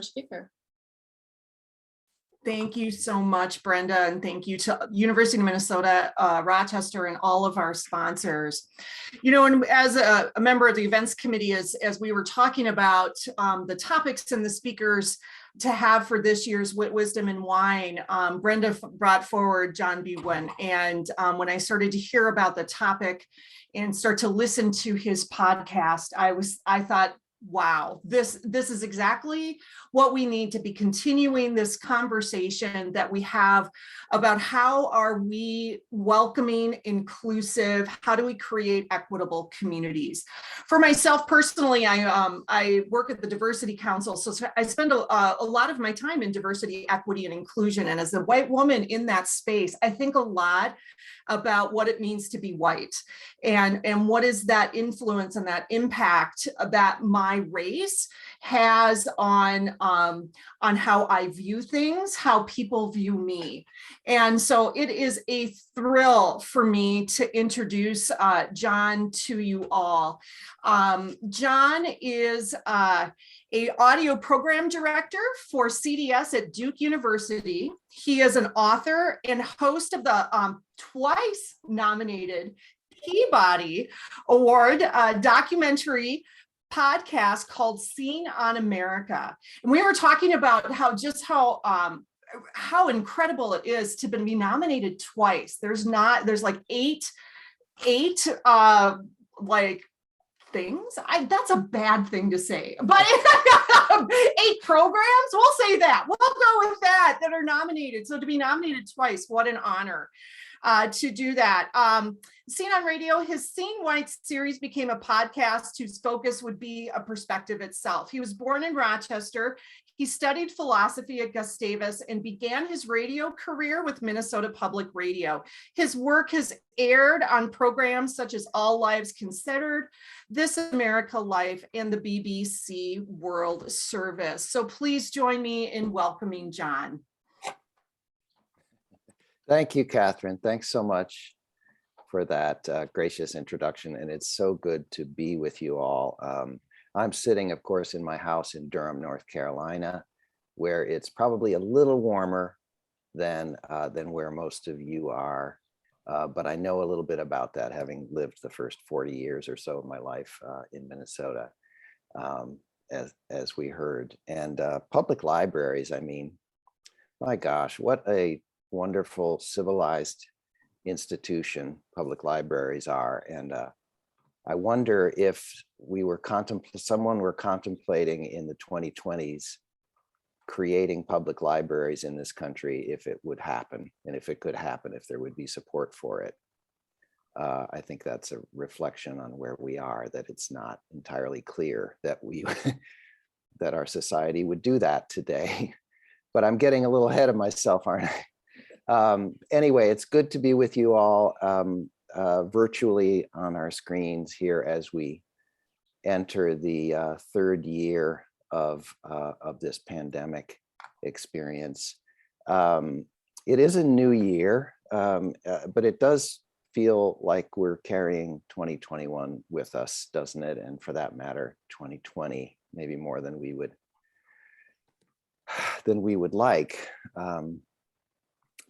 speaker. Thank you so much, Brenda, and thank you to University of Minnesota, Rochester, and all of our sponsors. You know, and as a member of the events committee, as we were talking about the topics and the speakers to have for this year's Wit, Wisdom, and Wine, Brenda brought forward John Biewen. And when I started to hear about the topic and start to listen to his podcast, I thought, wow, this is exactly what we need to be continuing this conversation that we have about how are we welcoming, inclusive, how do we create equitable communities. For myself personally, I work at the Diversity Council, so I spend a lot of my time in diversity, equity, and inclusion. And as a white woman in that space, I think a lot about what it means to be white and what is that influence and that impact that my race has on how I view things, how people view me. And so it is a thrill for me to introduce John to you all. John is a audio program director for CDS at Duke University. He is an author and host of the twice nominated Peabody Award documentary podcast called Scene on America. And we were talking about how incredible it is to be nominated twice. There's like eight like things. That's a bad thing to say, but 8 programs, we'll say that. We'll go with that are nominated. So to be nominated twice, what an honor to do that. Scene on Radio, his Scene White series became a podcast whose focus would be a perspective itself. He was born in Rochester. He studied philosophy at Gustavus and began his radio career with Minnesota Public Radio. His work has aired on programs such as All Lives Considered, This America Life, and the BBC World Service. So please join me in welcoming John. Thank you, Catherine. Thanks so much for that gracious introduction. And it's so good to be with you all. I'm sitting, of course, in my house in Durham, North Carolina, where it's probably a little warmer than where most of you are. But I know a little bit about that, having lived the first 40 years or so of my life in Minnesota, as we heard. And public libraries, I mean, my gosh, what a wonderful civilized institution public libraries are. And I wonder if someone were contemplating in the 2020s creating public libraries in this country, if it would happen, and if it could happen, if there would be support for it. I think that's a reflection on where we are, that it's not entirely clear that that our society would do that today. But I'm getting a little ahead of myself, aren't I? Anyway, it's good to be with you all virtually on our screens here as we enter the third year of this pandemic experience. It is a new year, but it does feel like we're carrying 2021 with us, doesn't it? And for that matter, 2020, maybe more than we would like.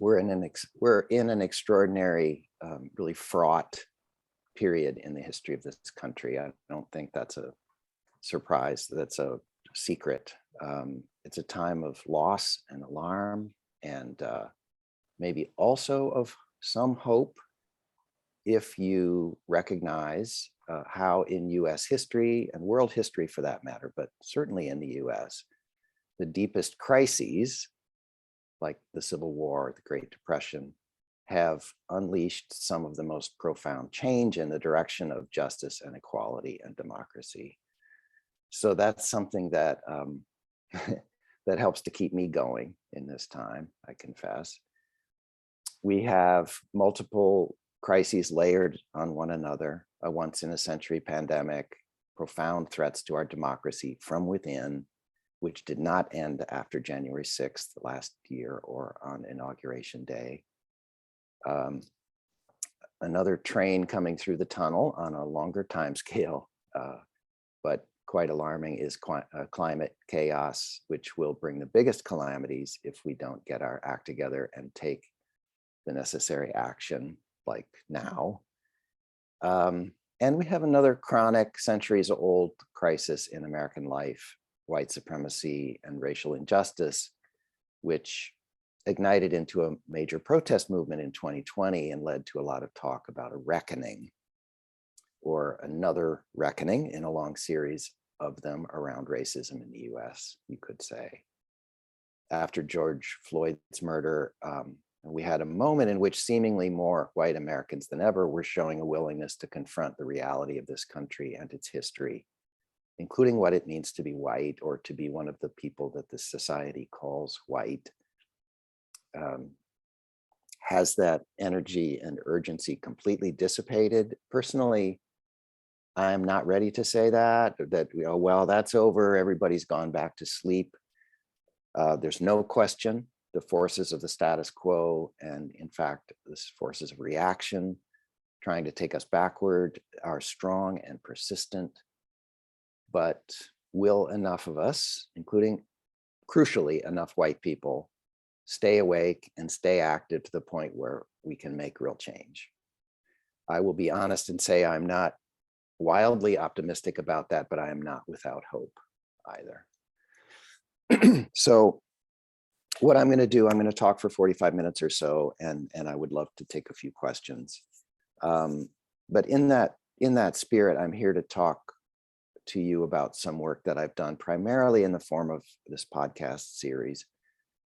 We're in an extraordinary, really fraught period in the history of this country. I don't think that's a surprise. That's a secret. It's a time of loss and alarm, and maybe also of some hope, if you recognize how in US history and world history for that matter, but certainly in the US, the deepest crises, like the Civil War, the Great Depression, have unleashed some of the most profound change in the direction of justice and equality and democracy. So that's something that that helps to keep me going in this time, I confess. We have multiple crises layered on one another, a once in a century pandemic, profound threats to our democracy from within, which did not end after January 6th last year or on Inauguration Day. Another train coming through the tunnel on a longer time scale, but quite alarming is climate chaos, which will bring the biggest calamities if we don't get our act together and take the necessary action like now. And we have another chronic, centuries-old crisis in American life, white supremacy and racial injustice, which ignited into a major protest movement in 2020 and led to a lot of talk about a reckoning, or another reckoning in a long series of them around racism in the US, you could say. After George Floyd's murder, we had a moment in which seemingly more white Americans than ever were showing a willingness to confront the reality of this country and its history, including what it means to be white or to be one of the people that this society calls white. Has that energy and urgency completely dissipated? Personally, I'm not ready to say that, well, that's over, everybody's gone back to sleep. There's no question the forces of the status quo, and in fact, the forces of reaction trying to take us backward, are strong and persistent. But will enough of us, including crucially enough white people, stay awake and stay active to the point where we can make real change? I will be honest and say I'm not wildly optimistic about that, but I am not without hope either. So what I'm going to do, I'm going to talk for 45 minutes or so, and I would love to take a few questions. But in that spirit, I'm here to talk to you about some work that I've done primarily in the form of this podcast series,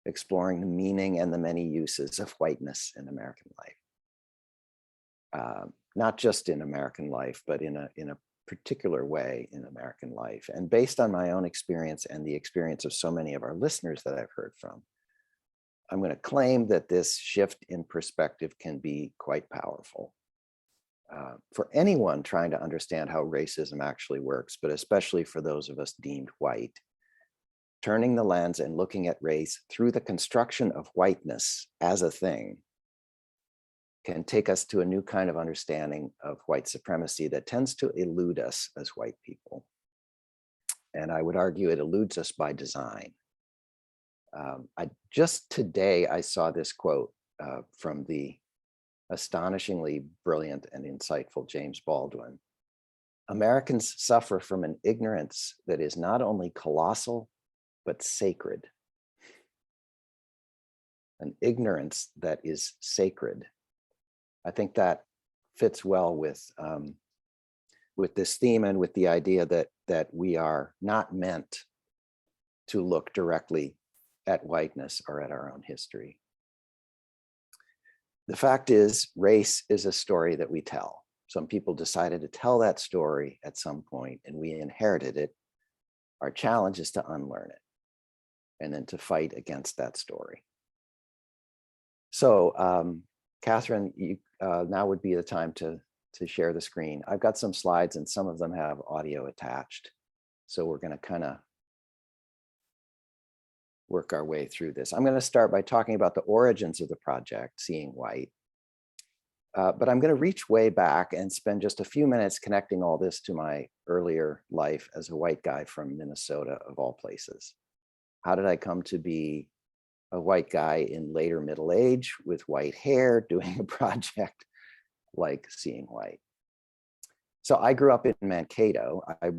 exploring the meaning and the many uses of whiteness in American life. Not just in American life, but in a particular way in American life. And based on my own experience and the experience of so many of our listeners that I've heard from, I'm going to claim that this shift in perspective can be quite powerful for anyone trying to understand how racism actually works, but especially for those of us deemed white. Turning the lens and looking at race through the construction of whiteness as a thing can take us to a new kind of understanding of white supremacy that tends to elude us as white people. And I would argue it eludes us by design. Just today, I saw this quote from the astonishingly brilliant and insightful James Baldwin. Americans suffer from an ignorance that is not only colossal, but sacred. An ignorance that is sacred. I think that fits well with this theme and with the idea that we are not meant to look directly at whiteness or at our own history. The fact is, race is a story that we tell. Some people decided to tell that story at some point and we inherited it. Our challenge is to unlearn it and then to fight against that story. So, Catherine, now would be the time to share the screen. I've got some slides and some of them have audio attached. So we're going to kind of work our way through this. I'm going to start by talking about the origins of the project, Seeing White. But I'm going to reach way back and spend just a few minutes connecting all this to my earlier life as a white guy from Minnesota, of all places. How did I come to be a white guy in later middle age with white hair doing a project like Seeing White? So I grew up in Mankato. I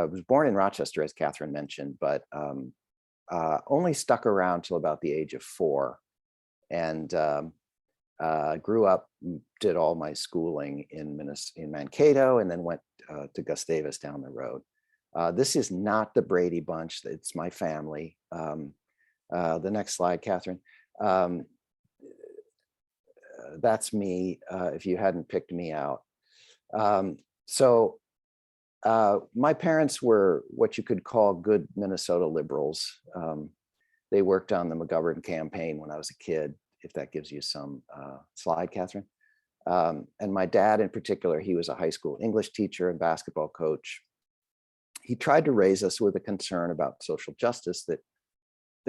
was born in Rochester, as Catherine mentioned, but only stuck around till about the age of 4, and grew up, did all my schooling in Mankato, and then went to Gustavus down the road. This is not the Brady Bunch, it's my family. The next slide, Catherine. That's me, if you hadn't picked me out. My parents were what you could call good Minnesota liberals. They worked on the McGovern campaign when I was a kid, if that gives you some slide, Catherine. And my dad in particular, he was a high school English teacher and basketball coach. He tried to raise us with a concern about social justice that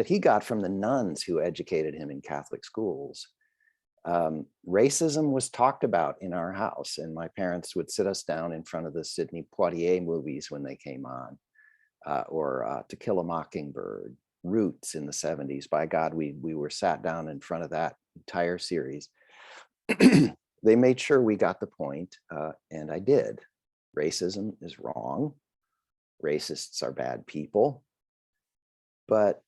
he got from the nuns who educated him in Catholic schools. Racism was talked about in our house, and my parents would sit us down in front of the Sidney Poitier movies when they came on. or To Kill a Mockingbird, Roots in the 70s. By God, we were sat down in front of that entire series. They made sure we got the point, and I did. Racism is wrong. Racists are bad people. But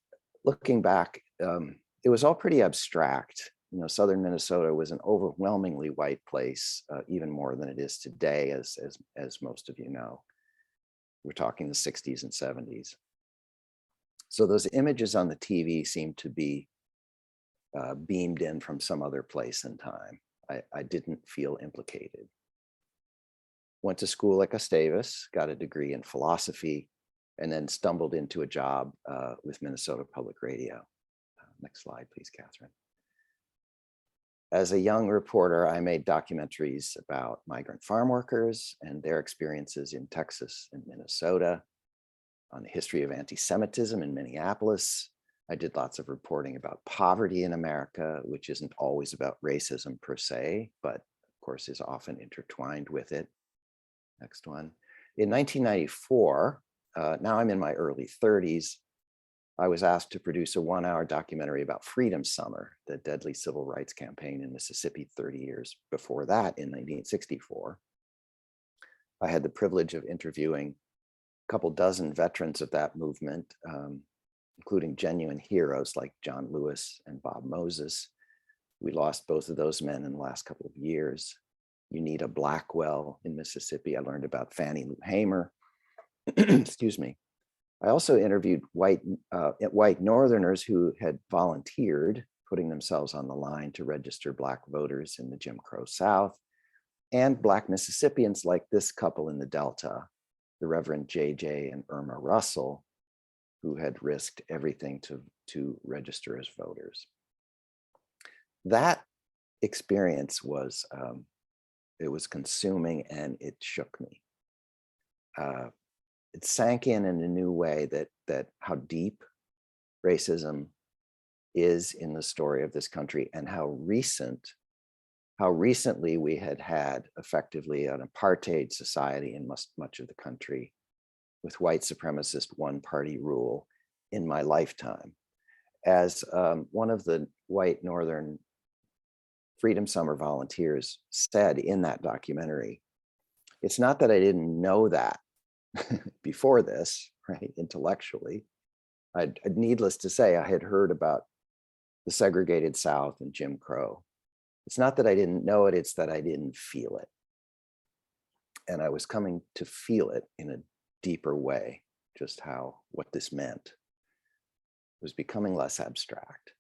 looking back, it was all pretty abstract. You know, southern Minnesota was an overwhelmingly white place, even more than it is today, as most of you know. We're talking the 60s and 70s. So those images on the TV seem to be beamed in from some other place and time. I didn't feel implicated. Went to school at Gustavus, got a degree in philosophy, and then stumbled into a job with Minnesota Public Radio. Next slide, please, Catherine. As a young reporter, I made documentaries about migrant farm workers and their experiences in Texas and Minnesota, on the history of anti-Semitism in Minneapolis. I did lots of reporting about poverty in America, which isn't always about racism per se, but of course is often intertwined with it. Next one. In 1994, now I'm in my early 30s, I was asked to produce a 1-hour documentary about Freedom Summer, the deadly civil rights campaign in Mississippi 30 years before that, in 1964. I had the privilege of interviewing a couple dozen veterans of that movement, including genuine heroes like John Lewis and Bob Moses. We lost both of those men in the last couple of years. Unita Blackwell in Mississippi. I learned about Fannie Lou Hamer. Excuse me. I also interviewed white Northerners who had volunteered, putting themselves on the line to register Black voters in the Jim Crow South, and Black Mississippians like this couple in the Delta, the Reverend J.J. and Irma Russell, who had risked everything to register as voters. That experience was, it was consuming and it shook me. It sank in a new way that how deep racism is in the story of this country, and how recently we had effectively an apartheid society in much of the country, with white supremacist one-party rule in my lifetime. As one of the white Northern Freedom Summer volunteers said in that documentary, it's not that I didn't know that before this, right, intellectually. Needless to say, I had heard about the segregated South and Jim Crow. It's not that I didn't know it, it's that I didn't feel it. And I was coming to feel it in a deeper way, just what this meant. It was becoming less abstract.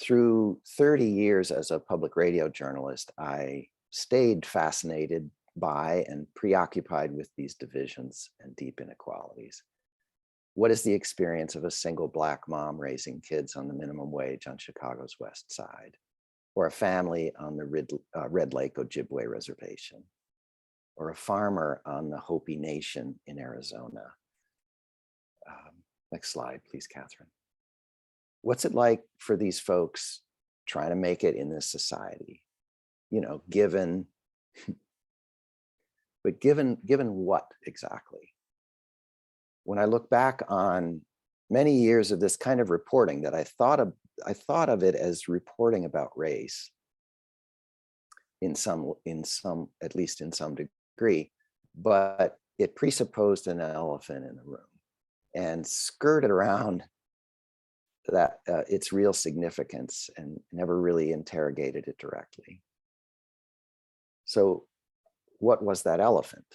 Through 30 years as a public radio journalist, I stayed fascinated by and preoccupied with these divisions and deep inequalities. What is the experience of a single Black mom raising kids on the minimum wage on Chicago's West Side, or a family on the Red Lake Ojibwe Reservation, or a farmer on the Hopi Nation in Arizona? Next slide, please, Catherine. What's it like for these folks trying to make it in this society? You know, given what exactly? When I look back on many years of this kind of reporting, that I thought of it as reporting about race at least in some degree, but it presupposed an elephant in the room and skirted around that its real significance and never really interrogated it directly. So what was that elephant?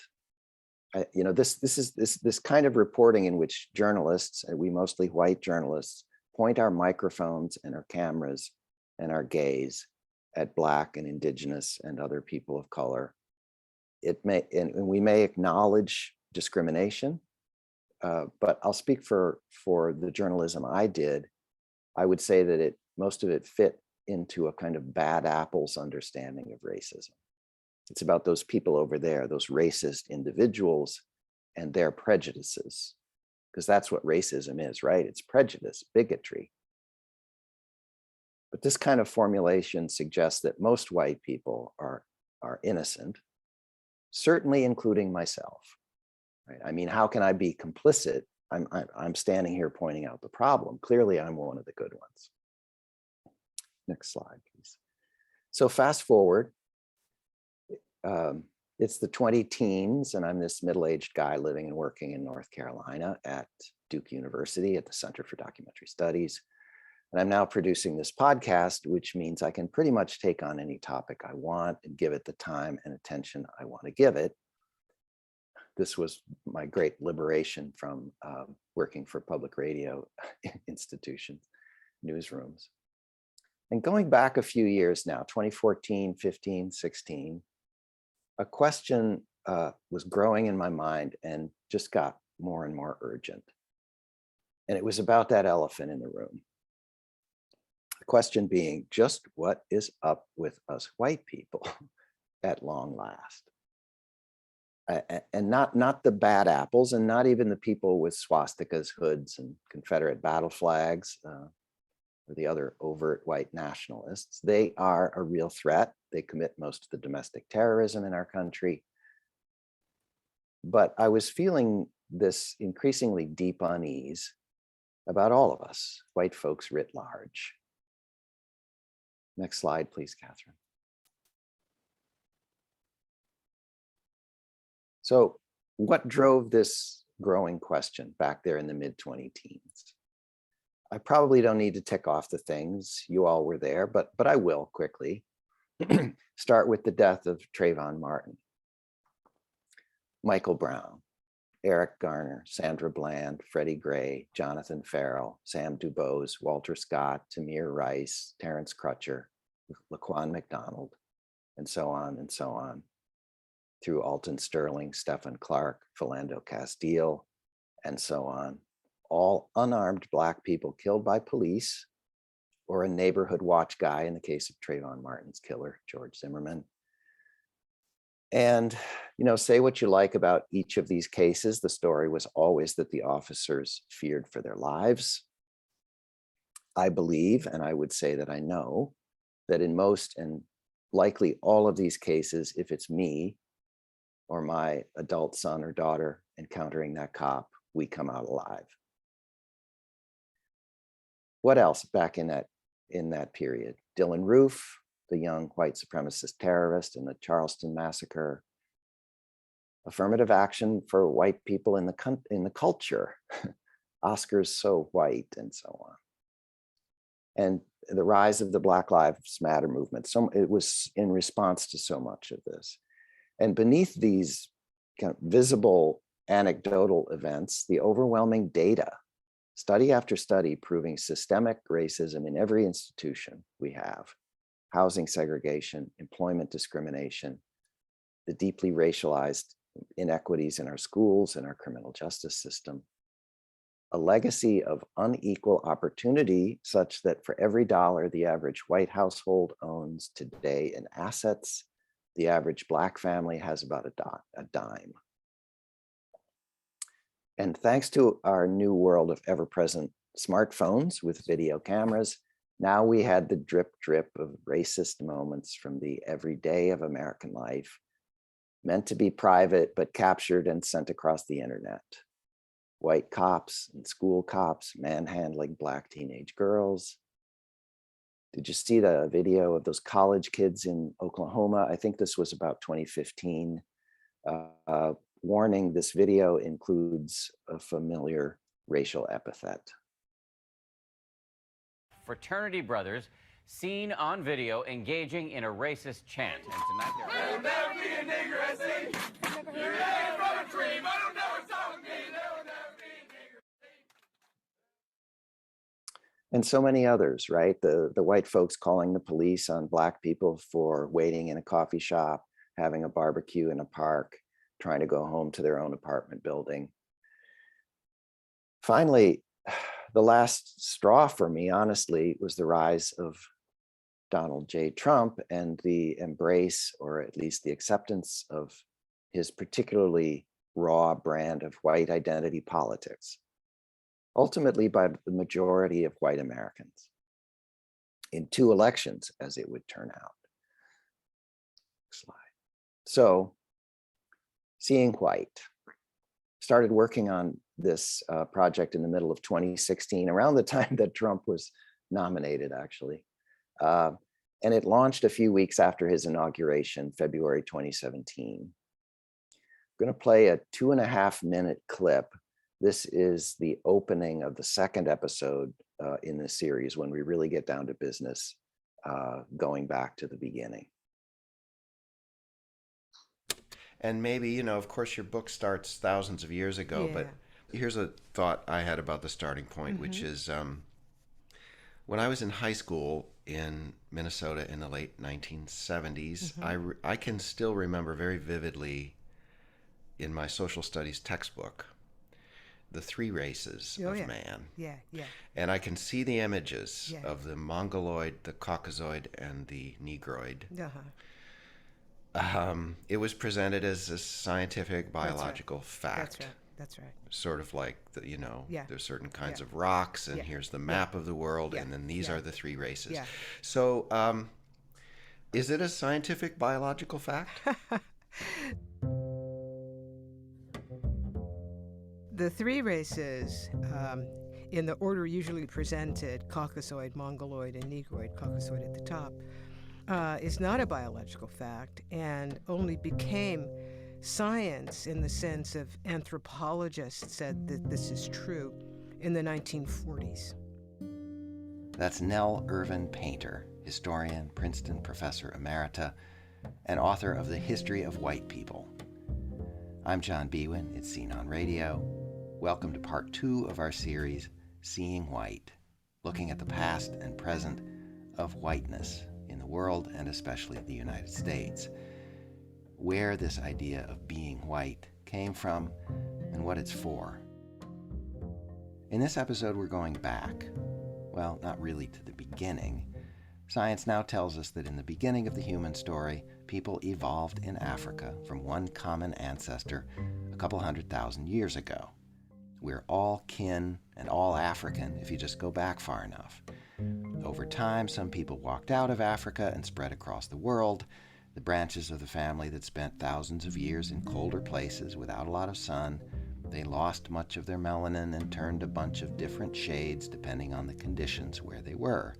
This kind of reporting in which journalists, and we mostly white journalists, point our microphones and our cameras and our gaze at Black and Indigenous and other people of color. And we may acknowledge discrimination, but I'll speak for the journalism I did. I would say that most of it fit into a kind of bad apples understanding of racism. It's about those people over there, those racist individuals and their prejudices, because that's what racism is, right? It's prejudice, bigotry. But this kind of formulation suggests that most white people are innocent, certainly including myself. right? I mean, how can I be complicit? I'm standing here pointing out the problem. Clearly, I'm one of the good ones. Next slide, please. So fast forward, it's the 20 teens, and I'm this middle-aged guy living and working in North Carolina at Duke University at the Center for Documentary Studies. And I'm now producing this podcast, which means I can pretty much take on any topic I want and give it the time and attention I want to give it. This was my great liberation from working for public radio institutions, newsrooms. And going back a few years now, 2014, 15, 16, a question was growing in my mind and just got more and more urgent. And it was about that elephant in the room. The question being, just what is up with us white people at long last? And not the bad apples, and not even the people with swastikas, hoods, and Confederate battle flags, or the other overt white nationalists. They are a real threat. They commit most of the domestic terrorism in our country. But I was feeling this increasingly deep unease about all of us, white folks writ large. Next slide, please, Catherine. So what drove this growing question back there in the mid-20 teens? I probably don't need to tick off the things, you all were there, but I will quickly. Start with the death of Trayvon Martin, Michael Brown, Eric Garner, Sandra Bland, Freddie Gray, Jonathan Farrell, Sam Dubose, Walter Scott, Tamir Rice, Terrence Crutcher, Laquan McDonald, and so on, through Alton Sterling, Stephen Clark, Philando Castile, and so on. All unarmed Black people killed by police or a neighborhood watch guy in the case of Trayvon Martin's killer, George Zimmerman. And, you know, say what you like about each of these cases, the story was always that the officers feared for their lives. I believe, and I would say that I know, that in most and likely all of these cases, if it's me or my adult son or daughter encountering that cop, we come out alive. What else back in that period? Dylan Roof, the young white supremacist terrorist in the Charleston massacre. Affirmative action for white people in the culture. Oscars so white, and so on. And the rise of the Black Lives Matter movement. So it was in response to so much of this. And beneath these kind of visible anecdotal events, the overwhelming data, study after study proving systemic racism in every institution we have, housing segregation, employment discrimination, the deeply racialized inequities in our schools and our criminal justice system, a legacy of unequal opportunity such that for every dollar the average white household owns today in assets, the average Black family has about a dime. And thanks to our new world of ever-present smartphones with video cameras, now we had the drip drip of racist moments from the everyday of American life, meant to be private, but captured and sent across the internet. White cops and school cops manhandling Black teenage girls. Did you see the video of those college kids in Oklahoma? I think this was about 2015. Warning, this video includes a familiar racial epithet. Fraternity brothers seen on video engaging in a racist chant. And tonight they're... There'll never be a nigger at sea. You ain't from a dream. I don't know what's on me. There'll never be a nigger at sea. And so many others, right? The white folks calling the police on Black people for waiting in a coffee shop, having a barbecue in a park, trying to go home to their own apartment building. Finally, the last straw for me, honestly, was the rise of Donald J. Trump and the embrace, or at least the acceptance, of his particularly raw brand of white identity politics, ultimately by the majority of white Americans in 2 elections, as it would turn out. Next slide. So, seeing white. started working on this project in the middle of 2016, around the time that Trump was nominated, actually. And it launched a few weeks after his inauguration, February 2017. I'm going to play a 2.5-minute clip. This is the opening of the second episode in this series, when we really get down to business, going back to the beginning. And maybe, of course, your book starts thousands of years ago, but here's a thought I had about the starting point, which is when I was in high school in Minnesota in the late 1970s, I can still remember very vividly in my social studies textbook the three races of man. Yeah. And I can see the images of the Mongoloid, the Caucasoid, and the Negroid. It was presented as a scientific, biological fact. That's right. Sort of like, there's certain kinds of rocks, and here's the map of the world, and then these are the three races. So is it a scientific, biological fact? The three races, in the order usually presented, Caucasoid, Mongoloid, and Negroid, Caucasoid at the top, is not a biological fact, and only became science in the sense of anthropologists said that this is true in the 1940s. That's Nell Irvin Painter, historian, Princeton professor emerita, and author of The History of White People. I'm John Biewen. It's Seen on Radio. Welcome to part 2 of our series, Seeing White, looking at the past and present of whiteness in the world, and especially the United States, where this idea of being white came from and what it's for. In this episode, we're going back. Well, not really to the beginning. Science now tells us that in the beginning of the human story, people evolved in Africa from one common ancestor a couple 100,000 years ago. We're all kin and all African if you just go back far enough. Over time, some people walked out of Africa and spread across the world, the branches of the family that spent thousands of years in colder places without a lot of sun. They lost much of their melanin and turned a bunch of different shades depending on the conditions where they were.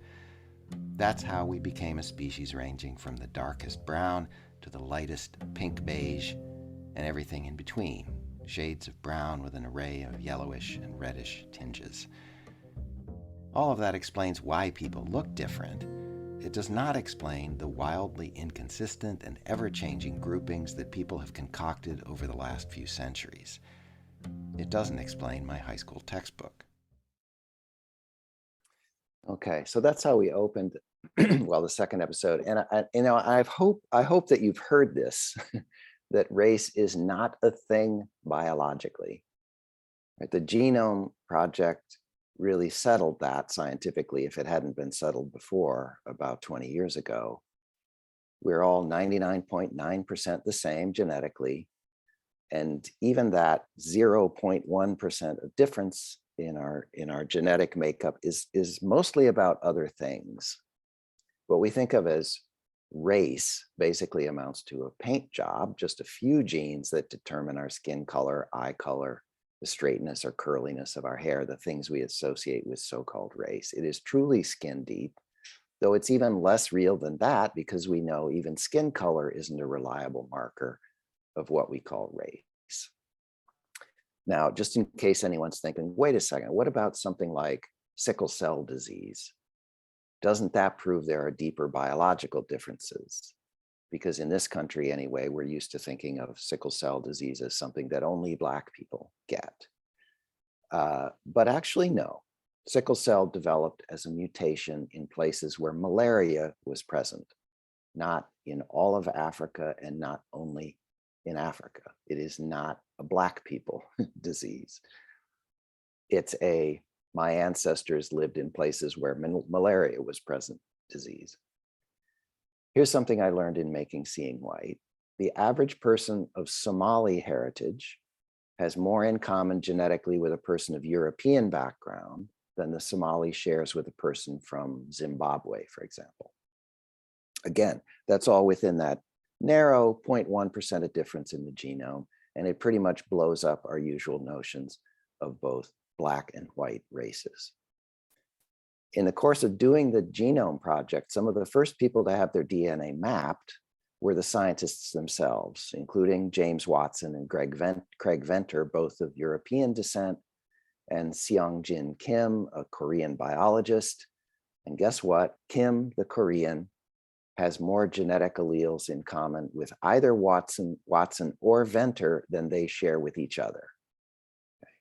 That's how we became a species ranging from the darkest brown to the lightest pink beige and everything in between, shades of brown with an array of yellowish and reddish tinges. All of that explains why people look different. It does not explain the wildly inconsistent and ever-changing groupings that people have concocted over the last few centuries. It doesn't explain my high school textbook. Okay, so that's how we opened, the second episode. And I hope that you've heard this, that race is not a thing biologically. Right? The Genome Project really settled that scientifically, if it hadn't been settled before, about 20 years ago. We're all 99.9% the same genetically. And even that 0.1% of difference in our genetic makeup is mostly about other things. What we think of as race basically amounts to a paint job, just a few genes that determine our skin color, eye color, the straightness or curliness of our hair, the things we associate with so-called race. It is truly skin deep, though it's even less real than that, because we know even skin color isn't a reliable marker of what we call race. Now, just in case anyone's thinking, wait a second, what about something like sickle cell disease? Doesn't that prove there are deeper biological differences? Because in this country anyway, we're used to thinking of sickle cell disease as something that only Black people get. But actually, no. Sickle cell developed as a mutation in places where malaria was present, not in all of Africa and not only in Africa. It is not a Black people disease. It's my ancestors lived in places where malaria was present disease. Here's something I learned in making Seeing White. The average person of Somali heritage has more in common genetically with a person of European background than the Somali shares with a person from Zimbabwe, for example. Again, that's all within that narrow 0.1% of difference in the genome. and it pretty much blows up our usual notions of both Black and white races. In the course of doing the Genome Project, some of the first people to have their DNA mapped were the scientists themselves, including James Watson and Craig Venter, both of European descent, and Seong-Jin Kim, a Korean biologist. And guess what? Kim, the Korean, has more genetic alleles in common with either Watson or Venter than they share with each other. Okay.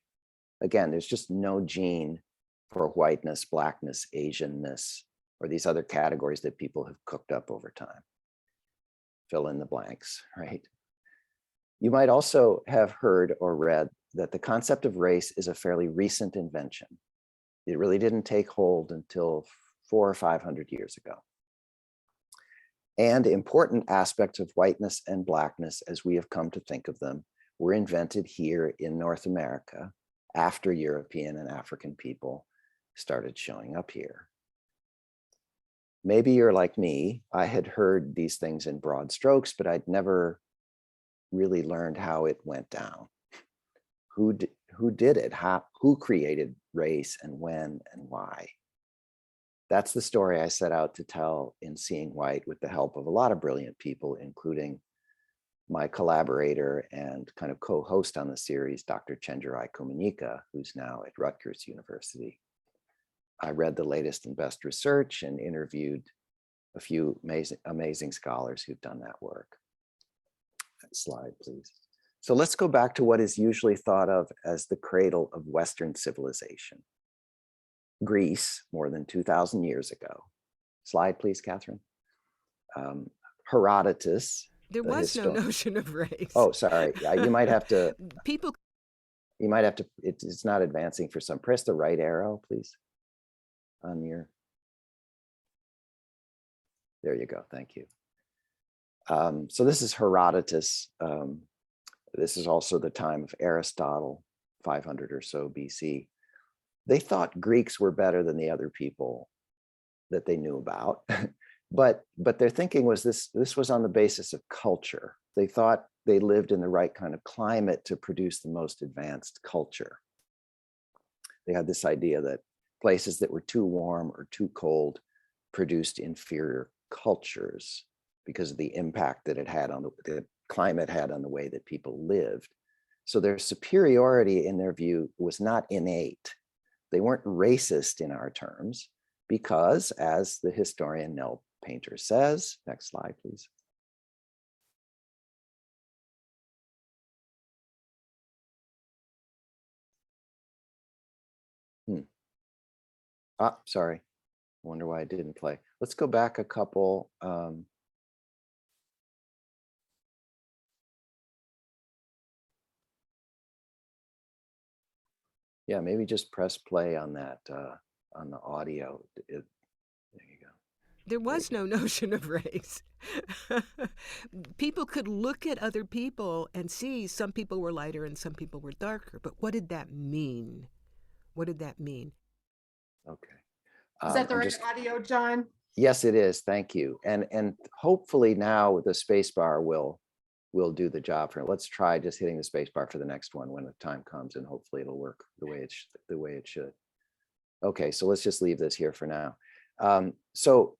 Again, there's just no gene for whiteness, Blackness, Asianness, or these other categories that people have cooked up over time. Fill in the blanks, right? You might also have heard or read that the concept of race is a fairly recent invention. It really didn't take hold until 400 or 500 years ago. And important aspects of whiteness and Blackness, as we have come to think of them, were invented here in North America after European and African people started showing up here. Maybe you're like me. I had heard these things in broad strokes, but I'd never really learned how it went down. Who did it? Who created race and when and why? That's the story I set out to tell in Seeing White with the help of a lot of brilliant people, including my collaborator and kind of co-host on the series, Dr. Chenjerai Kumanyika, who's now at Rutgers University. I read the latest and best research and interviewed a few amazing scholars who've done that work. Next slide, please. So let's go back to what is usually thought of as the cradle of Western civilization. Greece, more than 2,000 years ago. Slide, please, Catherine. Herodotus. There was no notion of race. Oh, sorry. You might have to. People. You might have to. It's not advancing for some. Press the right arrow, please. On your. There you go. Thank you. So this is Herodotus. This is also the time of Aristotle, 500 or so BC. They thought Greeks were better than the other people that they knew about, but their thinking was this was on the basis of culture. They thought they lived in the right kind of climate to produce the most advanced culture. They had this idea that places that were too warm or too cold produced inferior cultures because of the impact that the climate had on the way that people lived. So their superiority in their view was not innate. They weren't racist in our terms because, as the historian Nell Painter says, next slide, please. Sorry. I wonder why it didn't play. Let's go back a couple. Yeah, maybe just press play on that, on the audio. There you go. There was no notion of race. People could look at other people and see some people were lighter and some people were darker. But what did that mean? What did that mean? Okay. Is that the right audio, John? Yes, it is. Thank you. And hopefully now the space bar will do the job for it. Let's try just hitting the space bar for the next one when the time comes, and hopefully it'll work the way it should. Okay, so let's just leave this here for now. So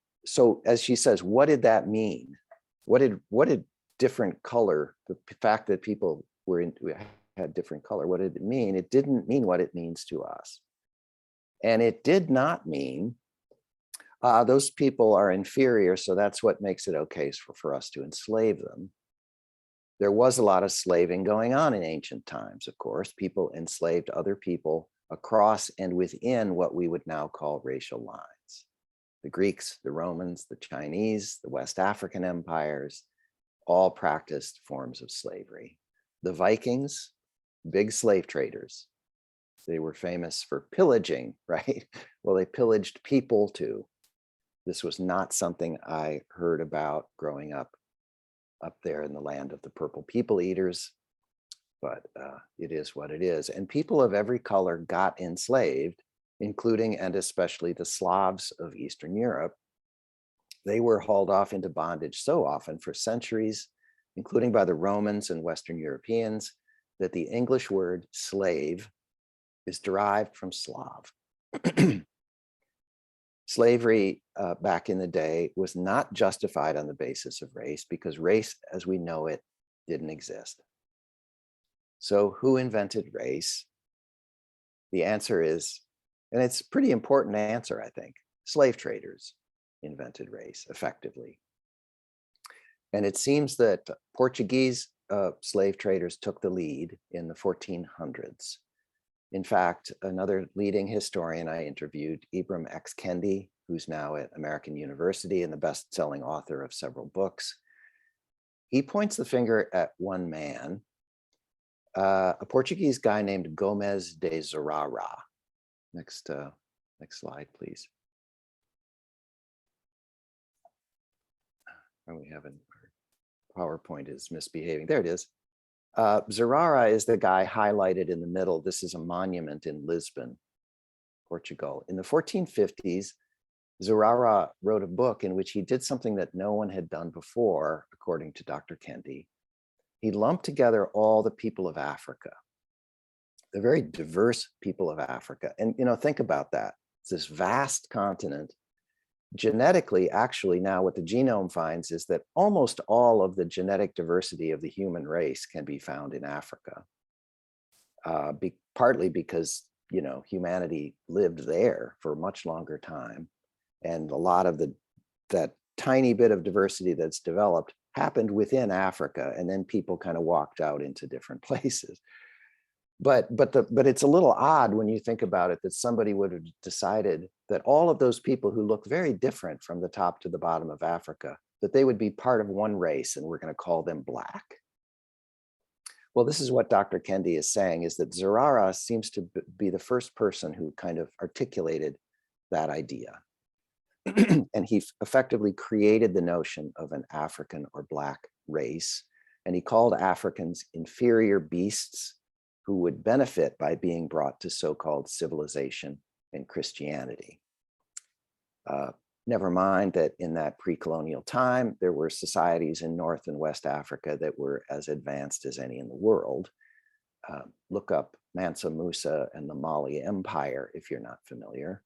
as she says, what did that mean? What did different color, the fact that people had different color, what did it mean? It didn't mean what it means to us. And it did not mean those people are inferior, so that's what makes it okay for us to enslave them. There was a lot of slaving going on in ancient times, of course. People enslaved other people across and within what we would now call racial lines. The Greeks, the Romans, the Chinese, the West African empires, all practiced forms of slavery. The Vikings, big slave traders. They were famous for pillaging, right? Well, they pillaged people too. This was not something I heard about growing up there in the land of the purple people eaters, but it is what it is. And people of every color got enslaved, including and especially the Slavs of Eastern Europe. They were hauled off into bondage so often for centuries, including by the Romans and Western Europeans, that the English word slave is derived from Slav. Slavery back in the day was not justified on the basis of race because race as we know it didn't exist. So who invented race? The answer is, and it's a pretty important answer, I think, slave traders invented race effectively. And it seems that Portuguese slave traders took the lead in the 1400s. In fact, another leading historian I interviewed, Ibram X. Kendi, who's now at American University and the best-selling author of several books, he points the finger at one man, a Portuguese guy named Gomes de Zurara. Next slide, please. And we haven't, PowerPoint is misbehaving. There it is. Zurara is the guy highlighted in the middle. This is a monument in Lisbon, Portugal. In the 1450s, Zurara wrote a book in which he did something that no one had done before, according to Dr. Kendi. He lumped together all the people of Africa, the very diverse people of Africa. And think about that. It's this vast continent. Genetically, actually, now what the genome finds is that almost all of the genetic diversity of the human race can be found in Africa, partly because humanity lived there for a much longer time, and a lot of that tiny bit of diversity that's developed happened within Africa, and then people kind of walked out into different places. But it's a little odd when you think about it that somebody would have decided that all of those people who look very different from the top to the bottom of Africa, that they would be part of one race and we're going to call them Black. Well, this is what Dr. Kendi is saying, is that Zurara seems to be the first person who kind of articulated that idea. And he effectively created the notion of an African or Black race. And he called Africans inferior beasts who would benefit by being brought to so-called civilization and Christianity. Never mind that in that pre-colonial time, there were societies in North and West Africa that were as advanced as any in the world. Look up Mansa Musa and the Mali Empire if you're not familiar.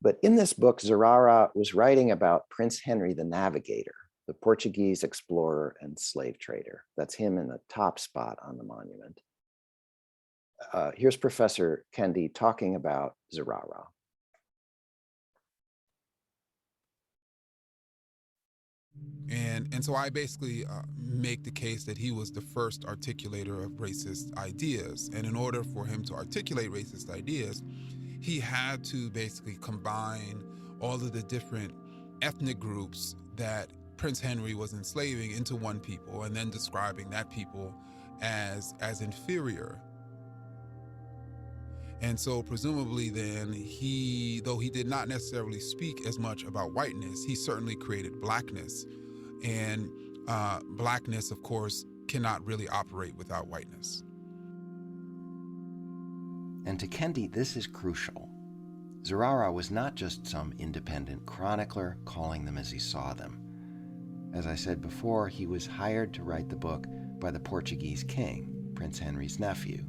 But in this book, Zurara was writing about Prince Henry the Navigator, the Portuguese explorer and slave trader. That's him in the top spot on the monument. Here's Professor Kendi talking about Zurara. And so I basically make the case that he was the first articulator of racist ideas. And in order for him to articulate racist ideas, he had to basically combine all of the different ethnic groups that Prince Henry was enslaving into one people, and then describing that people as inferior. And so presumably then though he did not necessarily speak as much about whiteness, he certainly created Blackness. And Blackness, of course, cannot really operate without whiteness. And to Kendi, this is crucial. Zurara was not just some independent chronicler calling them as he saw them. As I said before, he was hired to write the book by the Portuguese king, Prince Henry's nephew.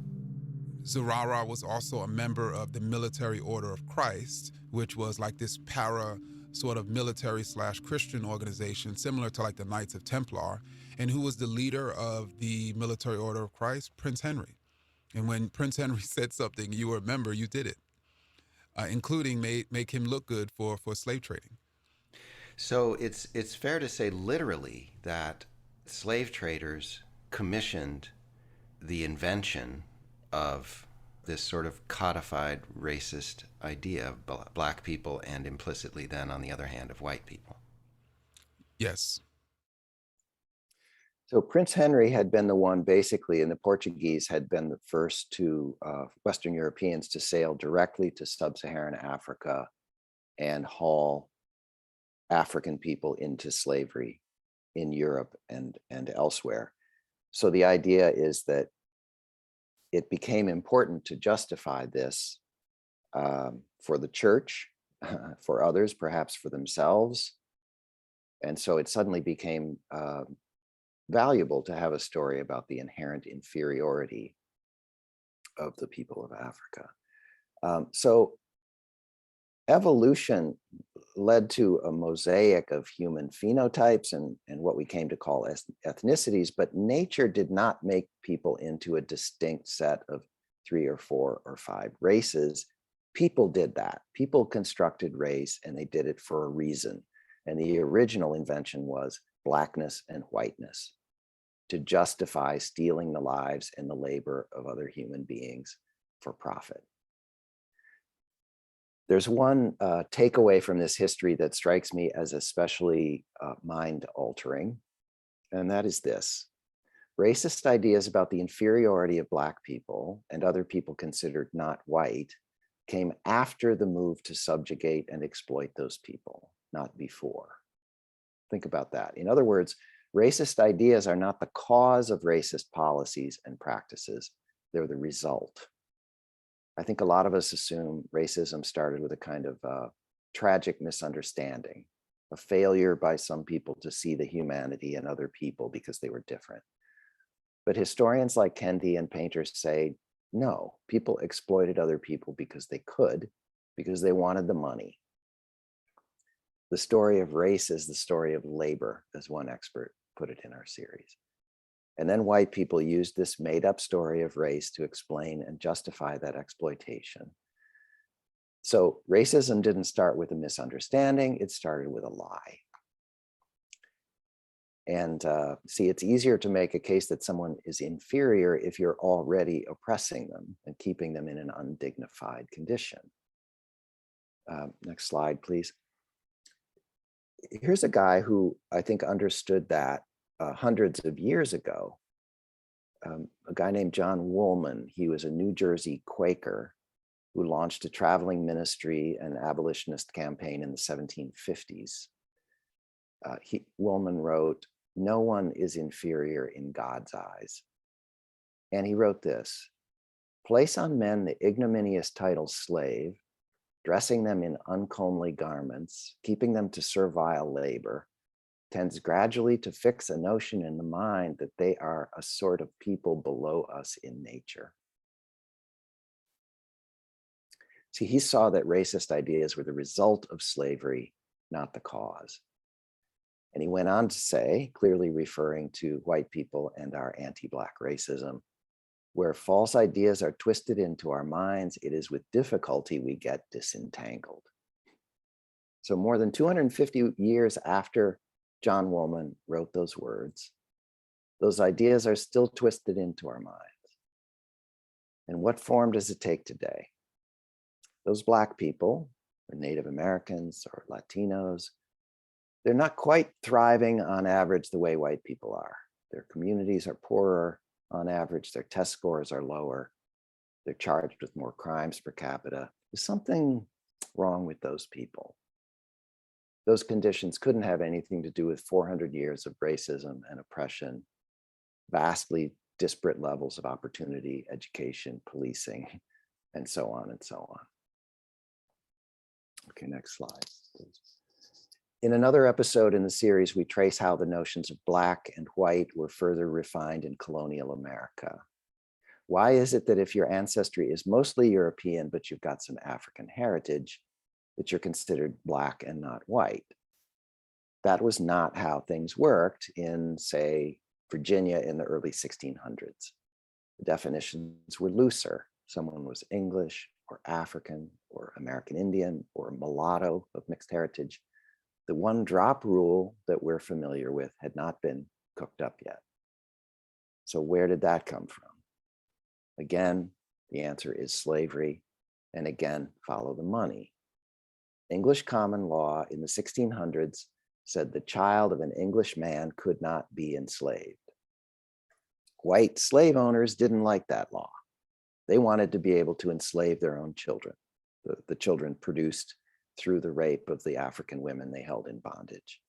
Zurara was also a member of the Military Order of Christ, which was like this para sort of military/Christian organization, similar to like the Knights of Templar. And who was the leader of the Military Order of Christ? Prince Henry. And when Prince Henry said something, you remember, you did it, including make him look good for slave trading. So it's fair to say literally that slave traders commissioned the invention of this sort of codified racist idea of Black people, and implicitly then, on the other hand, of white people. Yes. So Prince Henry had been the one basically, and the Portuguese had been the first to Western Europeans to sail directly to sub-Saharan Africa and haul African people into slavery in Europe and elsewhere. So the idea is that it became important to justify this for the church, for others, perhaps for themselves. And so it suddenly became valuable to have a story about the inherent inferiority of the people of Africa. So evolution led to a mosaic of human phenotypes and what we came to call ethnicities, but nature did not make people into a distinct set of 3 or 4 or 5 races. People did that. People constructed race, and they did it for a reason. And the original invention was blackness and whiteness, to justify stealing the lives and the labor of other human beings for profit. There's one takeaway from this history that strikes me as especially mind-altering, and that is this. Racist ideas about the inferiority of Black people and other people considered not white came after the move to subjugate and exploit those people, not before. Think about that. In other words, racist ideas are not the cause of racist policies and practices, they're the result. I think a lot of us assume racism started with a kind of tragic misunderstanding, a failure by some people to see the humanity in other people because they were different. But historians like Kendi and painters say, no, people exploited other people because they could, because they wanted the money. The story of race is the story of labor, as one expert put it in our series. And then white people used this made-up story of race to explain and justify that exploitation. So racism didn't start with a misunderstanding, it started with a lie. And see, it's easier to make a case that someone is inferior if you're already oppressing them and keeping them in an undignified condition. Next slide, please. Here's a guy who I think understood that hundreds of years ago. A guy named John Woolman. He was a New Jersey Quaker who launched a traveling ministry and abolitionist campaign in the 1750s. Woolman wrote, "No one is inferior in God's eyes." And he wrote this: "Place on men the ignominious title slave, dressing them in uncomely garments, keeping them to servile labor, tends gradually to fix a notion in the mind that they are a sort of people below us in nature." See, he saw that racist ideas were the result of slavery, not the cause. And he went on to say, clearly referring to white people and our anti-Black racism, "Where false ideas are twisted into our minds, it is with difficulty we get disentangled." So more than 250 years after John Woolman wrote those words, those ideas are still twisted into our minds. And what form does it take today? Those Black people, or Native Americans, or Latinos, they're not quite thriving on average the way white people are. Their communities are poorer on average, their test scores are lower, they're charged with more crimes per capita. There's something wrong with those people. Those conditions couldn't have anything to do with 400 years of racism and oppression, vastly disparate levels of opportunity, education, policing, and so on and so on. Okay, next slide, please. In another episode in the series, we trace how the notions of Black and white were further refined in colonial America. Why is it that if your ancestry is mostly European, but you've got some African heritage, that you're considered Black and not white? That was not how things worked in, say, Virginia in the early 1600s. The definitions were looser. Someone was English or African or American Indian or mulatto of mixed heritage. The one drop rule that we're familiar with had not been cooked up yet. So where did that come from? Again, the answer is slavery, and again, follow the money. English common law in the 1600s said the child of an English man could not be enslaved. White slave owners didn't like that law. They wanted to be able to enslave their own children, the children produced through the rape of the African women they held in bondage.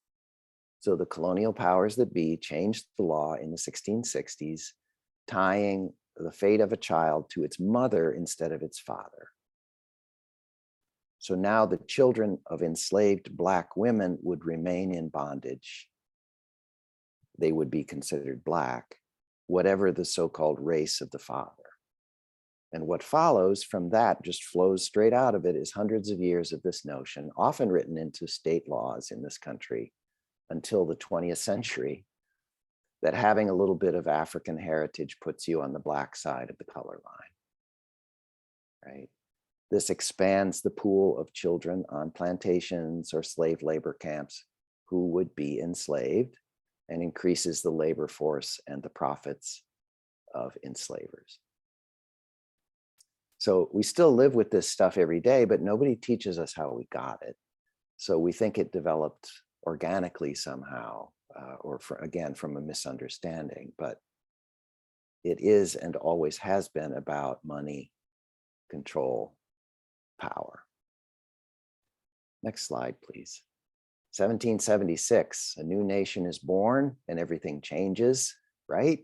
So the colonial powers that be changed the law in the 1660s, tying the fate of a child to its mother instead of its father. So now the children of enslaved Black women would remain in bondage they would be considered Black, whatever the so-called race of the father. And what follows from that, just flows straight out of it, is hundreds of years of this notion, often written into state laws in this country until the 20th century, that having a little bit of African heritage puts you on the Black side of the color line, right? This expands the pool of children on plantations or slave labor camps who would be enslaved, and increases the labor force and the profits of enslavers. So we still live with this stuff every day, but nobody teaches us how we got it. So we think it developed organically somehow, again, from a misunderstanding, but it is and always has been about money, control, power. Next slide, please. 1776, a new nation is born and everything changes, right?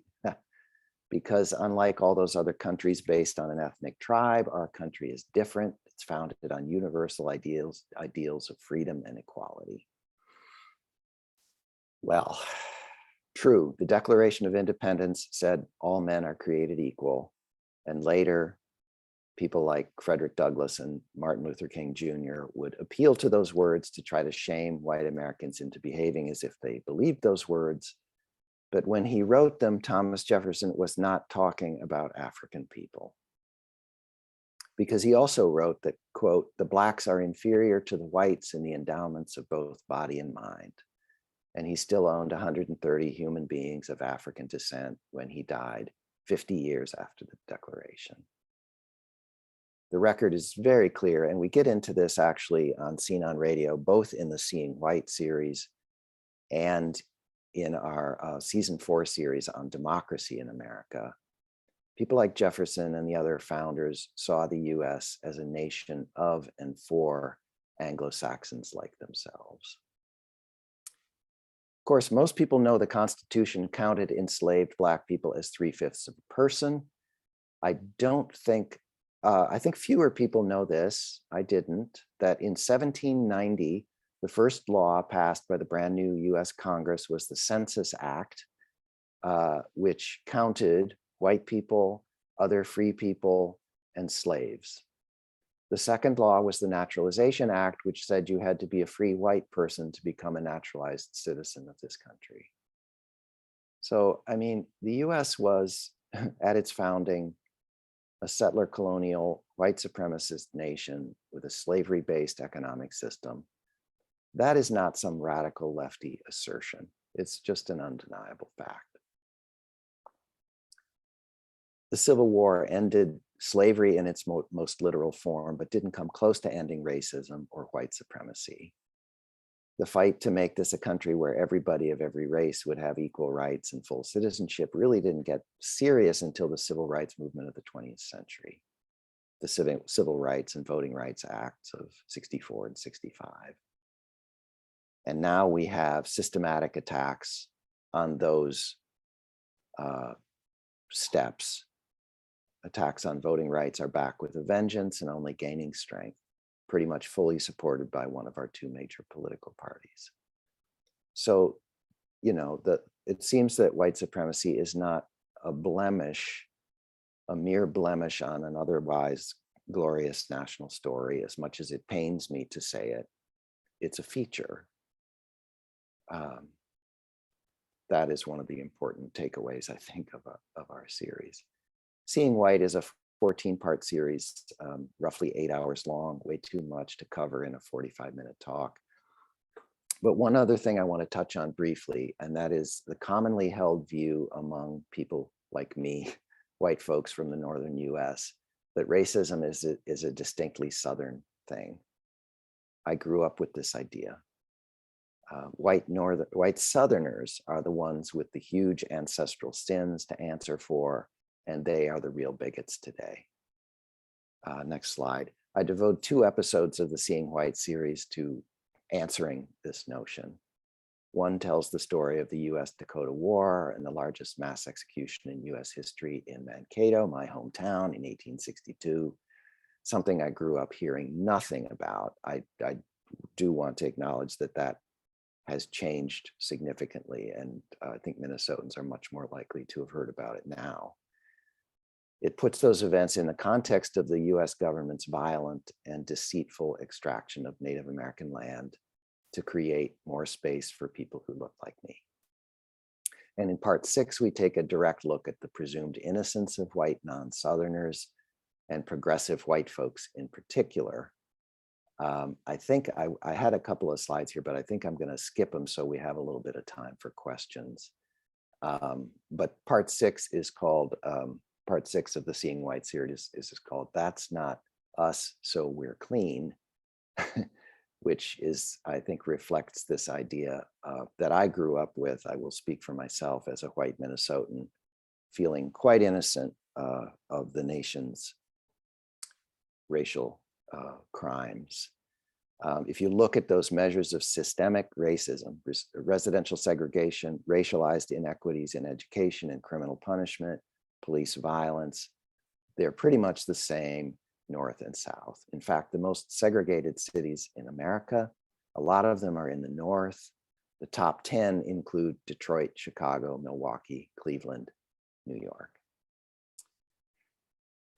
Because unlike all those other countries based on an ethnic tribe, our country is different. It's founded on universal ideals of freedom and equality. Well, true, the Declaration of Independence said all men are created equal. And later, people like Frederick Douglass and Martin Luther King Jr. would appeal to those words to try to shame white Americans into behaving as if they believed those words. But when he wrote them, Thomas Jefferson was not talking about African people, because he also wrote that, quote, the Blacks are inferior to the whites in the endowments of both body and mind. And he still owned 130 human beings of African descent when he died 50 years after the Declaration. The record is very clear, and we get into this actually on Seen on Radio, both in the Seeing White series and in our season 4 series on democracy in America. People like Jefferson and the other founders saw the US as a nation of and for Anglo-Saxons like themselves. Of course, most people know the Constitution counted enslaved Black people as 3/5 of a person. I think fewer people know this, I didn't, that in 1790, the first law passed by the brand new US Congress was the Census Act, which counted white people, other free people, and slaves. The second law was the Naturalization Act, which said you had to be a free white person to become a naturalized citizen of this country. So, I mean, the US was, at its founding, a settler colonial white supremacist nation with a slavery-based economic system. That is not some radical lefty assertion. It's just an undeniable fact. The Civil War ended slavery in its most literal form, but didn't come close to ending racism or white supremacy. The fight to make this a country where everybody of every race would have equal rights and full citizenship really didn't get serious until the civil rights movement of the 20th century, the Civil Rights and Voting Rights Acts of 64 and 65. And now we have systematic attacks on those steps. Attacks on voting rights are back with a vengeance and only gaining strength, pretty much fully supported by one of our two major political parties. So, you know, it seems that white supremacy is not a blemish, a mere blemish on an otherwise glorious national story, as much as it pains me to say it. It's a feature. That is one of the important takeaways, I think, of our series. Seeing White is a 14-part series, roughly 8 hours long, way too much to cover in a 45-minute talk. But one other thing I want to touch on briefly, and that is the commonly held view among people like me, white folks from the northern US, that racism is a distinctly Southern thing. I grew up with this idea. White Southerners are the ones with the huge ancestral sins to answer for, and they are the real bigots today. Next slide. I devote 2 episodes of the Seeing White series to answering this notion. One tells the story of the US-Dakota War and the largest mass execution in US history in Mankato, my hometown, in 1862, something I grew up hearing nothing about. I do want to acknowledge that has changed significantly. And I think Minnesotans are much more likely to have heard about it now. It puts those events in the context of the US government's violent and deceitful extraction of Native American land to create more space for people who look like me. And in part 6, we take a direct look at the presumed innocence of white non-Southerners and progressive white folks in particular. I think I had a couple of slides here, but I think I'm going to skip them so we have a little bit of time for questions. But part 6 is called, part 6 of the Seeing White series is called That's Not Us, So We're Clean, which is, I think, reflects this idea that I grew up with. I will speak for myself as a white Minnesotan, feeling quite innocent of the nation's racial crimes. If you look at those measures of systemic racism, residential segregation, racialized inequities in education and criminal punishment, police violence, they're pretty much the same North and South. In fact, the most segregated cities in America, a lot of them are in the North. The top 10 include Detroit, Chicago, Milwaukee, Cleveland, New York.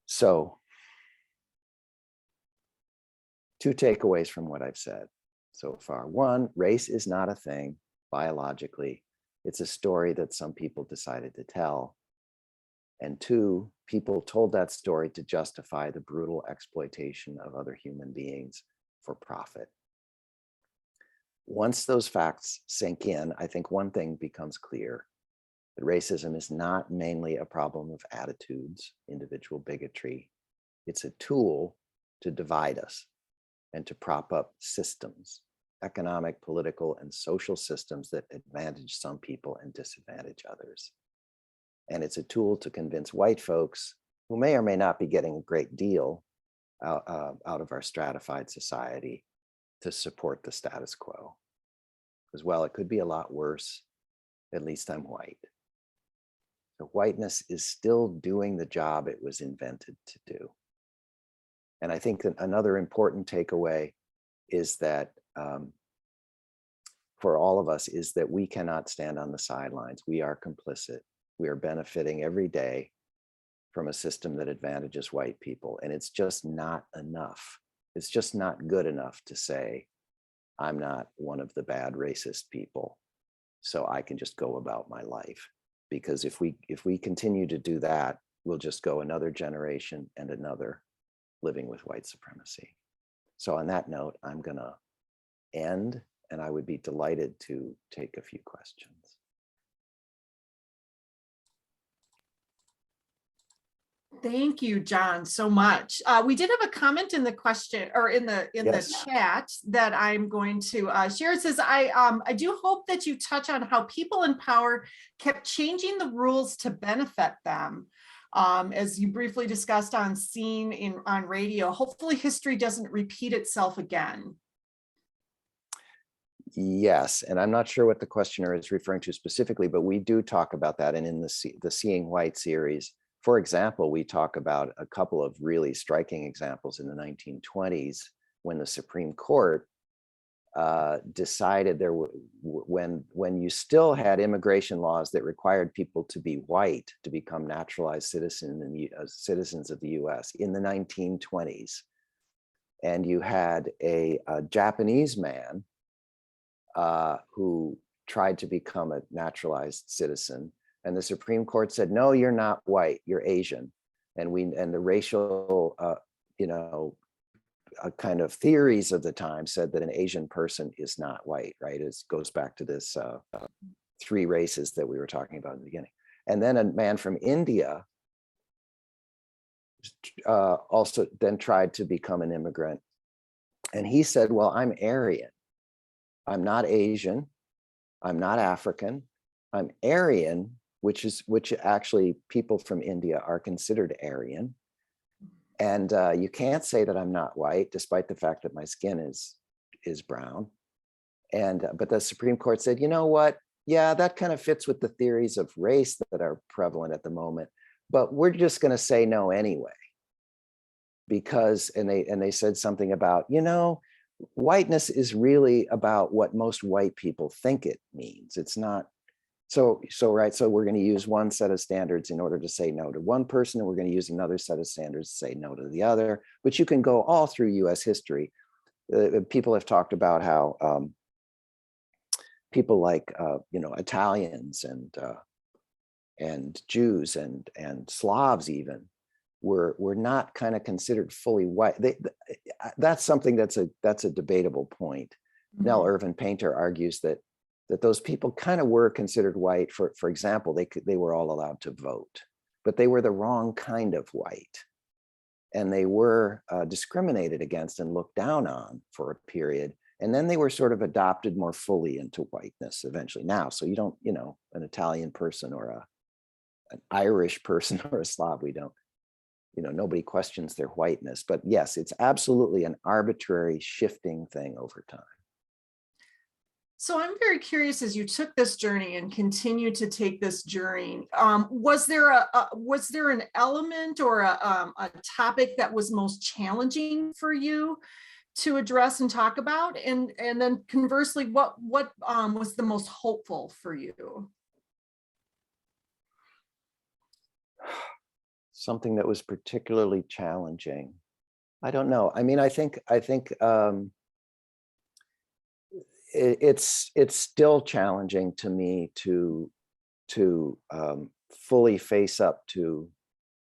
So, 2 takeaways from what I've said so far. 1, race is not a thing biologically. It's a story that some people decided to tell. And 2, people told that story to justify the brutal exploitation of other human beings for profit. Once those facts sink in, I think one thing becomes clear, that racism is not mainly a problem of attitudes, individual bigotry. It's a tool to divide us and to prop up systems, economic, political, and social systems that advantage some people and disadvantage others. And it's a tool to convince white folks who may or may not be getting a great deal out of our stratified society to support the status quo. As well, it could be a lot worse. At least I'm white. So whiteness is still doing the job it was invented to do. And I think that another important takeaway is that for all of us is that we cannot stand on the sidelines. We are complicit. We are benefiting every day from a system that advantages white people. And it's just not enough. It's just not good enough to say, I'm not one of the bad racist people, so I can just go about my life. Because if we continue to do that, we'll just go another generation and another living with white supremacy. So on that note, I'm gonna end, and I would be delighted to take a few questions. Thank you, John, so much. We did have a comment in the question or in the Yes. chat that I'm going to share. It says, I do hope that you touch on how people in power kept changing the rules to benefit them. As you briefly discussed on on radio, hopefully history doesn't repeat itself again. Yes, and I'm not sure what the questioner is referring to specifically, but we do talk about that. And in the Seeing White series, for example, we talk about a couple of really striking examples in the 1920s when the Supreme Court decided when you still had immigration laws that required people to be white to become naturalized citizens of the US in the 1920s. And you had a Japanese man who tried to become a naturalized citizen. And the Supreme Court said, no, you're not white, you're Asian. And the racial, kind of theories of the time said that an Asian person is not white, right? It goes back to this 3 races that we were talking about in the beginning. And then a man from India also then tried to become an immigrant. And he said, well, I'm Aryan. I'm not Asian. I'm not African. I'm Aryan, which actually people from India are considered Aryan. And you can't say that I'm not white, despite the fact that my skin is brown. And but the Supreme Court said, you know what? Yeah, that kind of fits with the theories of race that are prevalent at the moment. But we're just going to say no anyway, because and they said something about, whiteness is really about what most white people think it means. It's not. So we're going to use one set of standards in order to say no to one person, and we're going to use another set of standards to say no to the other. But you can go all through US history. People have talked about how people like Italians and Jews and Slavs even were not kind of considered fully white. That's something that's a debatable point. Mm-hmm. Nell Irvin Painter argues that those people kind of were considered white. For example, they were all allowed to vote, but they were the wrong kind of white, and they were discriminated against and looked down on for a period. And then they were sort of adopted more fully into whiteness eventually. Now, so you don't, an Italian person or an Irish person or a Slav, we don't, nobody questions their whiteness. But yes, it's absolutely an arbitrary shifting thing over time. So I'm very curious, as you took this journey and continue to take this journey, was there an element or a topic that was most challenging for you to address and talk about? And then conversely, what was the most hopeful for you? Something that was particularly challenging. I don't know. I mean, I think it's still challenging to me to fully face up to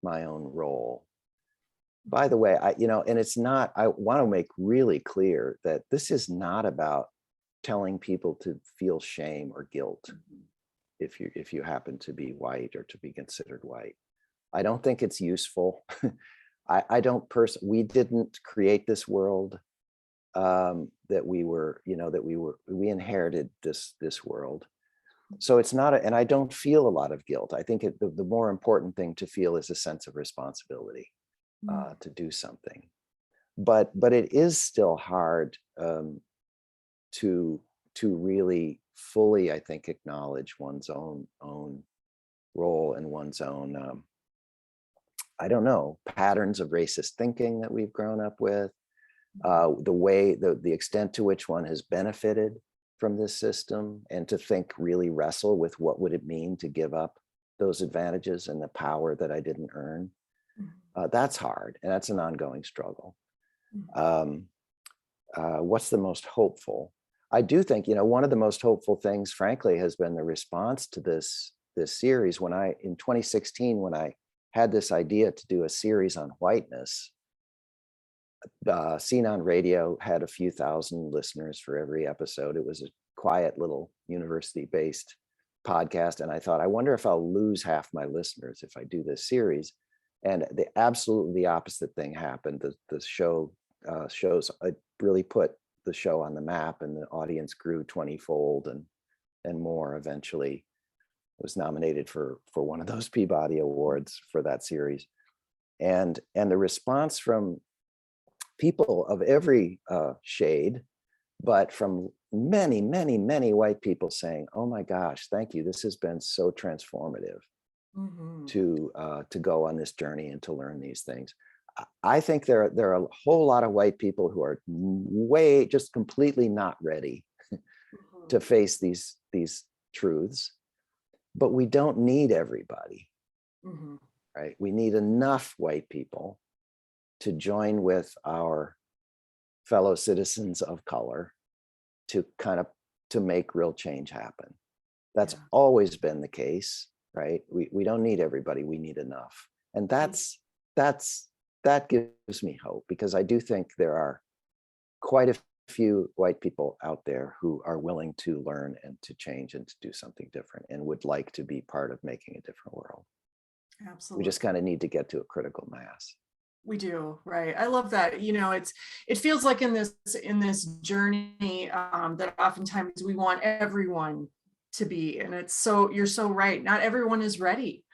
my own role. By the way, and it's not, I want to make really clear that this is not about telling people to feel shame or guilt if you happen to be white or to be considered white. I don't think it's useful. We didn't create this world. We inherited this world. So it's not, and I don't feel a lot of guilt. I think the more important thing to feel is a sense of responsibility to do something. But it is still hard to really fully, I think, acknowledge one's own role and one's own, I don't know, patterns of racist thinking that we've grown up with. The extent to which one has benefited from this system, and to wrestle with what would it mean to give up those advantages and the power that I didn't earn. That's hard, and that's an ongoing struggle. What's the most hopeful? I do think, one of the most hopeful things, frankly, has been the response to this series. In 2016, when I had this idea to do a series on whiteness, Seen on Radio had a few thousand listeners for every episode. It was a quiet little university-based podcast, and I thought, I wonder if I'll lose half my listeners if I do this series. And absolutely the opposite thing happened. The show really put the show on the map, and the audience grew 20-fold and more. Eventually, was nominated for one of those Peabody Awards for that series, and the response from people of every shade, but from many, many, many white people saying, "Oh my gosh, thank you. This has been so transformative to go on this journey and to learn these things." I think there are a whole lot of white people who are just completely not ready to face these truths, but we don't need everybody, right? We need enough white people to join with our fellow citizens of color to make real change happen. That's always been the case, right? We don't need everybody, we need enough. And that gives me hope, because I do think there are quite a few white people out there who are willing to learn and to change and to do something different and would like to be part of making a different world. Absolutely. We just kind of need to get to a critical mass. We do, right? I love that. It feels like in this journey that oftentimes we want everyone to be, and you're so right. Not everyone is ready,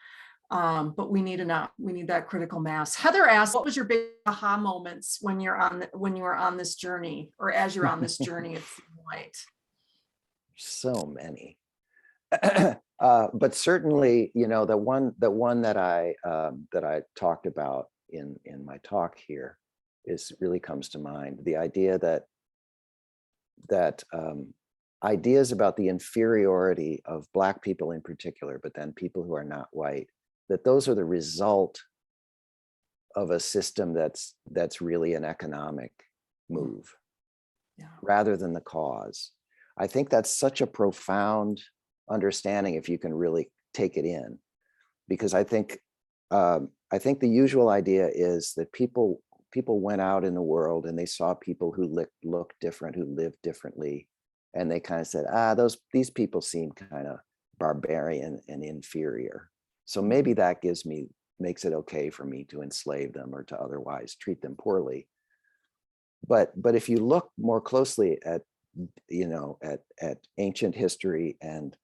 but we need enough. We need that critical mass. Heather asked, "What was your big aha moments when you were on this journey, or as you're on this journey of white?" So many. But certainly, the one that I talked about in my talk here really comes to mind. The idea that that ideas about the inferiority of Black people in particular, but then people who are not white, that those are the result of a system that's really an economic move, rather than the cause. I think that's such a profound understanding if you can really take it in, because I think the usual idea is that people went out in the world and they saw people who looked different, who lived differently, and they kind of said, these people seem kind of barbarian and inferior. So maybe that makes it okay for me to enslave them or to otherwise treat them poorly. But if you look more closely at ancient history and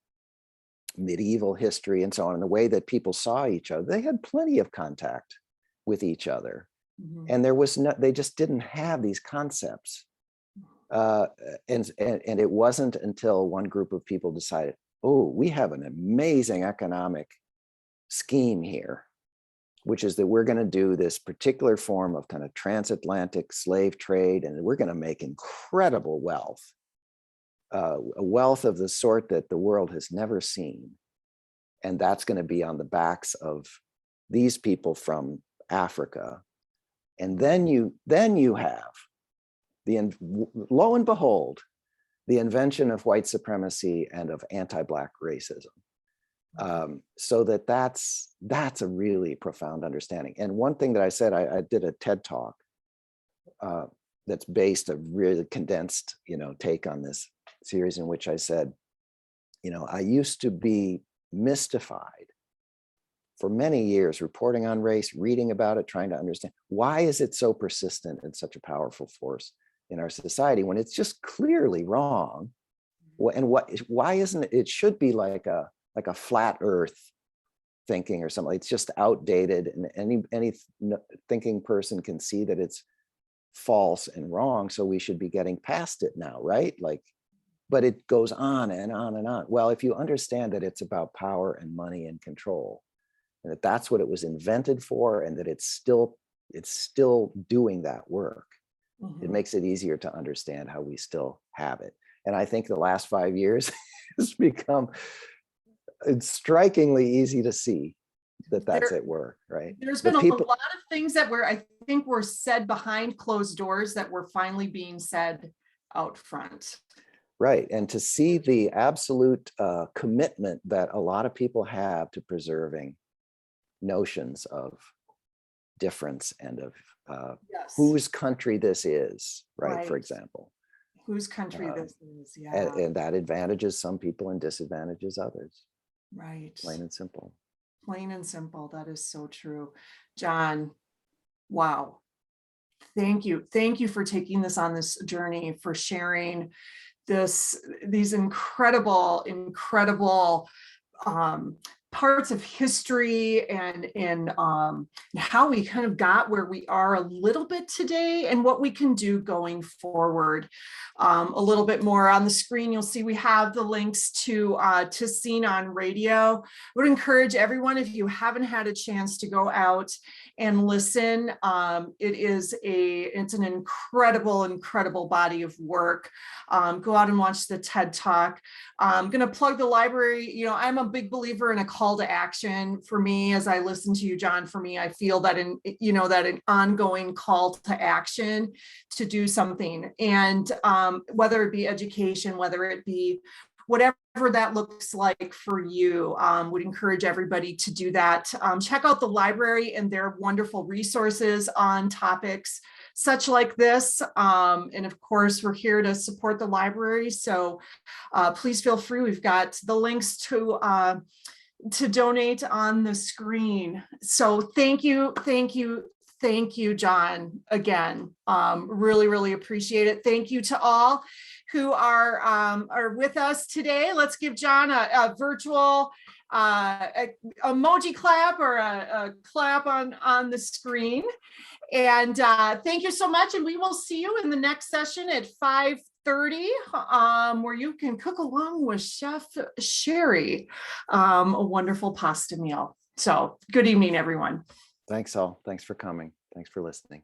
medieval history and so on, and the way that people saw each other, they had plenty of contact with each other. And they just didn't have these concepts. And it wasn't until one group of people decided, oh, we have an amazing economic scheme here, which is that we're going to do this particular form of kind of transatlantic slave trade, and we're going to make incredible wealth, a wealth of the sort that the world has never seen. And that's going to be on the backs of these people from Africa. And then you have lo and behold, the invention of white supremacy and of anti-Black racism. So that's a really profound understanding. And one thing that I said, I did a TED talk that's based a really condensed, take on this series, in which I said, I used to be mystified for many years, reporting on race, reading about it, trying to understand why is it so persistent and such a powerful force in our society when it's just clearly wrong. And why isn't it? It should be like a flat earth thinking or something. It's just outdated, and any thinking person can see that it's false and wrong. So we should be getting past it now, right? But it goes on and on and on. Well, if you understand that it's about power and money and control, and that that's what it was invented for, and that it's still doing that work, it makes it easier to understand how we still have it. And I think the last 5 years has become strikingly easy to see that that's at work, right? There's been a lot of things that I think were said behind closed doors that were finally being said out front. Right. And to see the absolute commitment that a lot of people have to preserving notions of difference and of whose country this is, right? For example. Whose country this is, and that advantages some people and disadvantages others. Right. Plain and simple. Plain and simple. That is so true. John, wow. Thank you. Thank you for taking this on this journey, for sharing these incredible parts of history and how we kind of got where we are a little bit today and what we can do going forward. A little bit more on the screen, you'll see we have the links to Seen on Radio. I would encourage everyone, if you haven't had a chance to go out and listen, it's an incredible body of work. Go out and watch the TED Talk. I'm going to plug the library. I'm a big believer in a call to action. For me, as I listen to you, John, for me, I feel that that an ongoing call to action to do something, and whether it be education, whether it be whatever that looks like for you, would encourage everybody to do that. Check out the library and their wonderful resources on topics such like this. And of course, we're here to support the library. So please feel free. We've got the links to donate on the screen. So thank you, John, again. Really appreciate it. Thank you to all who are with us today. Let's give John a virtual emoji clap, or a clap on the screen. And thank you so much. And we will see you in the next session at 5:30, where you can cook along with Chef Sherry, a wonderful pasta meal. So good evening, everyone. Thanks all. Thanks for coming. Thanks for listening.